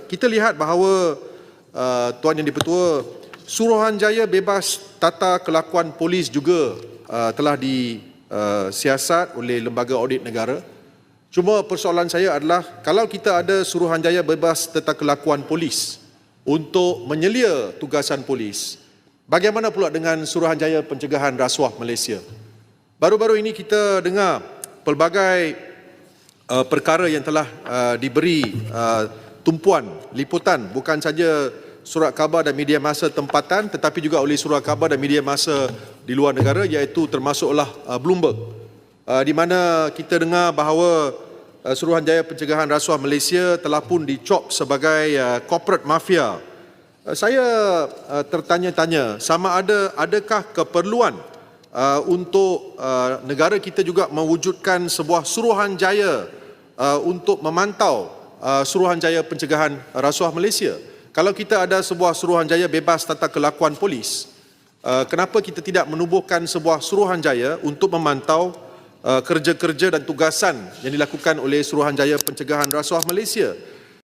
kita lihat bahawa Tuan Yang di-Pertua, Suruhanjaya bebas tata kelakuan polis juga telah disiasat oleh Lembaga Audit Negara. Cuma persoalan saya adalah kalau kita ada Suruhanjaya bebas tata kelakuan polis untuk menyelia tugasan polis, bagaimana pula dengan Suruhanjaya Pencegahan Rasuah Malaysia? Baru-baru ini kita dengar pelbagai perkara yang telah diberi tumpuan liputan, bukan saja surat khabar dan media masa tempatan tetapi juga oleh surat khabar dan media masa di luar negara, iaitu termasuklah Bloomberg, di mana kita dengar bahawa Suruhanjaya Pencegahan Rasuah Malaysia telah pun dicop sebagai corporate mafia. Saya tertanya-tanya sama adakah keperluan untuk negara kita juga mewujudkan sebuah Suruhanjaya untuk memantau Suruhanjaya Pencegahan Rasuah Malaysia. Kalau kita ada sebuah Suruhanjaya bebas tata kelakuan polis, kenapa kita tidak menubuhkan sebuah Suruhanjaya untuk memantau kerja-kerja dan tugasan yang dilakukan oleh Suruhanjaya Pencegahan Rasuah Malaysia?